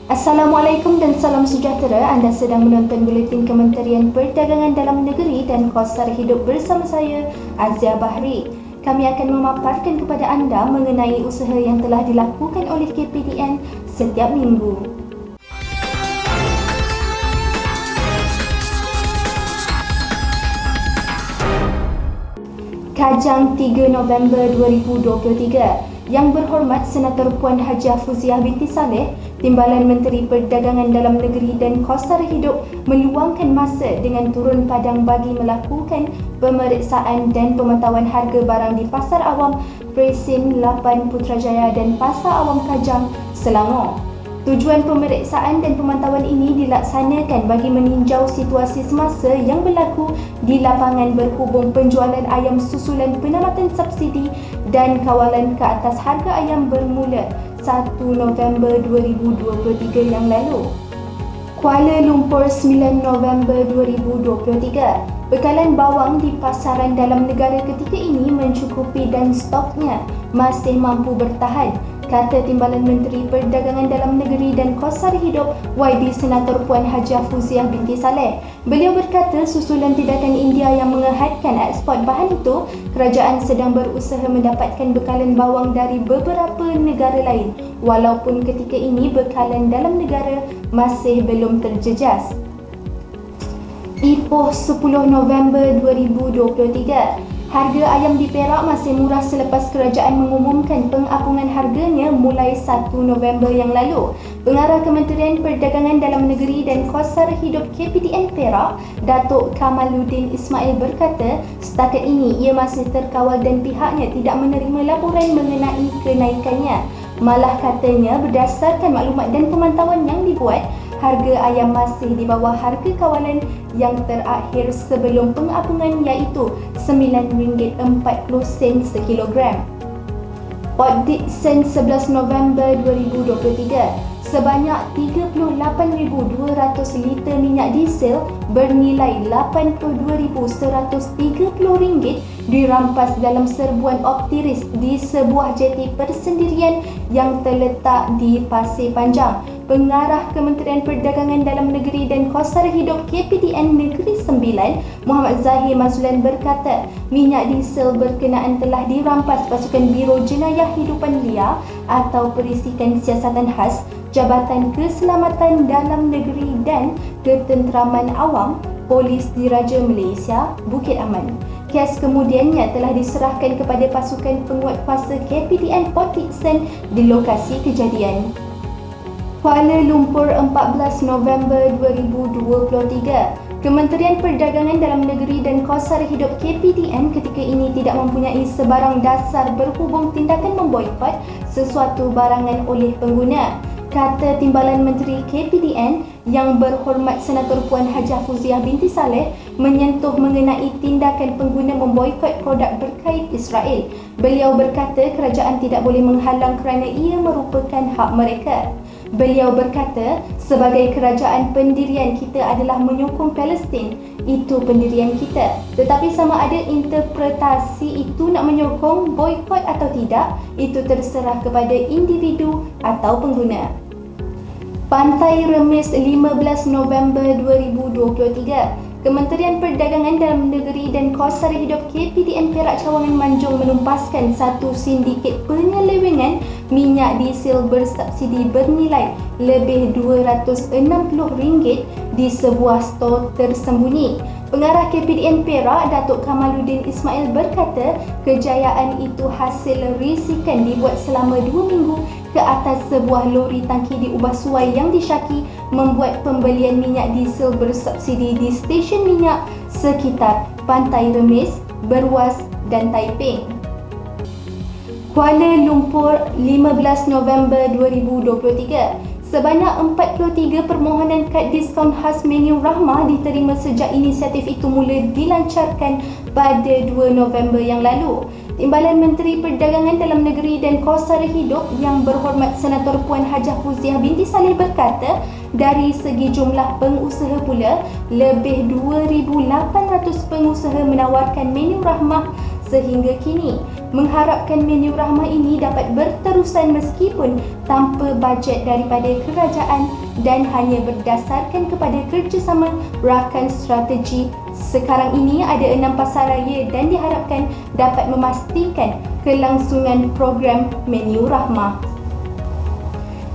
Assalamualaikum dan salam sejahtera. Anda sedang menonton Buletin Kementerian Perdagangan Dalam Negeri dan Kos Sara Hidup bersama saya, Azia Bahri. Kami akan memaparkan kepada anda mengenai usaha yang telah dilakukan oleh KPDN setiap minggu. Kajang 3 November 2023. Yang berhormat Senator Puan Hajiah Fuziah binti Saleh, Timbalan Menteri Perdagangan Dalam Negeri dan Kos Sara Hidup meluangkan masa dengan turun padang bagi melakukan pemeriksaan dan pemantauan harga barang di Pasar Awam Presin 8 Putrajaya dan Pasar Awam Kajang, Selangor. Tujuan pemeriksaan dan pemantauan ini dilaksanakan bagi meninjau situasi semasa yang berlaku di lapangan berhubung penjualan ayam susulan penamatan subsidi dan kawalan ke atas harga ayam bermula 1 November 2023 yang lalu. Kuala Lumpur 9 November 2023. Bekalan bawang di pasaran dalam negara ketika ini mencukupi dan stoknya masih mampu bertahan, kata Timbalan Menteri Perdagangan Dalam Negeri dan Kos Sara Hidup YB Senator Puan Hajiah Fuziah binti Saleh. Beliau berkata susulan tindakan India yang mengehadkan ekspor bahan itu, kerajaan sedang berusaha mendapatkan bekalan bawang dari beberapa negara lain walaupun ketika ini bekalan dalam negara masih belum terjejas. Ipoh 10 November 2023. Harga ayam di Perak masih murah selepas kerajaan mengumumkan pengapungan harganya mulai 1 November yang lalu. Pengarah Kementerian Perdagangan Dalam Negeri dan Kos Sara Hidup KPDN Perak, Datuk Kamaluddin Ismail berkata, setakat ini ia masih terkawal dan pihaknya tidak menerima laporan mengenai kenaikannya. Malah katanya berdasarkan maklumat dan pemantauan yang dibuat, harga ayam masih di bawah harga kawalan yang terakhir sebelum pengapungan iaitu RM9.40 sekilogram. Port Dickson 11 November 2023. Sebanyak 38,200 liter minyak diesel bernilai RM82,130 dirampas dalam serbuan Optiris di sebuah jeti persendirian yang terletak di Pasir Panjang. Pengarah Kementerian Perdagangan Dalam Negeri dan Kos Sara Hidup KPDN Negeri Sembilan, Muhammad Zahir Mazlan berkata, minyak diesel berkenaan telah dirampas pasukan Biro Jenayah Hidupan Liar atau Perisikan Siasatan Khas, Jabatan Keselamatan Dalam Negeri dan Ketenteraman Awam, Polis Diraja Malaysia, Bukit Aman. Kes kemudiannya telah diserahkan kepada pasukan penguat kuasa KPDN Port Dickson di lokasi kejadian. Kuala Lumpur 14 November 2023. Kementerian Perdagangan Dalam Negeri dan Kos Sara Hidup KPDN ketika ini tidak mempunyai sebarang dasar berhubung tindakan memboikot sesuatu barangan oleh pengguna, kata Timbalan Menteri KPDN yang berhormat Senator Puan Hajiah Fuziah binti Saleh menyentuh mengenai tindakan pengguna memboikot produk berkait Israel. Beliau berkata kerajaan tidak boleh menghalang kerana ia merupakan hak mereka. Beliau berkata, sebagai kerajaan pendirian kita adalah menyokong Palestin, itu pendirian kita. Tetapi sama ada interpretasi itu nak menyokong boikot atau tidak, itu terserah kepada individu atau pengguna. Pantai Remis 15 November 2023. Kementerian Perdagangan Dalam Negeri dan Kos Sara Hidup KPDN Perak Cawangan Manjung menumpaskan satu sindiket penyelewengan minyak diesel bersubsidi bernilai lebih RM260 di sebuah stor tersembunyi. Pengarah KPDN Perak, Datuk Kamaluddin Ismail berkata, kejayaan itu hasil risikan dibuat selama 2 minggu ke atas sebuah lori tangki di Ubah Suai yang disyaki membuat pembelian minyak diesel bersubsidi di stesen minyak sekitar Pantai Remis, Berwas dan Taiping. Kuala Lumpur 15 November 2023. Sebanyak 43 permohonan kad diskaun khas menu Rahmah diterima sejak inisiatif itu mula dilancarkan pada 2 November yang lalu. Timbalan Menteri Perdagangan Dalam Negeri dan Kos Sara Hidup yang berhormat Senator Puan Hajiah Fuziah binti Saleh berkata, dari segi jumlah pengusaha pula, lebih 2,800 pengusaha menawarkan menu Rahmah sehingga kini. Mengharapkan menu Rahmah ini dapat berterusan meskipun tanpa bajet daripada kerajaan dan hanya berdasarkan kepada kerjasama rakan strategi. Sekarang ini ada 6 pasaraya dan diharapkan dapat memastikan kelangsungan program Menu Rahmah.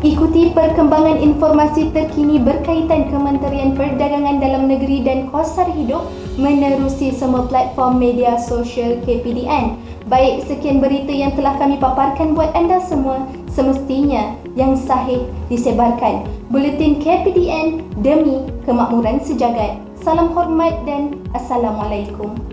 Ikuti perkembangan informasi terkini berkaitan Kementerian Perdagangan Dalam Negeri dan Kos Sara Hidup menerusi semua platform media sosial KPDN. Baik, sekian berita yang telah kami paparkan buat anda semua. Semestinya yang sahih disebarkan. Buletin KPDN demi kemakmuran sejagat. Salam hormat dan Assalamualaikum.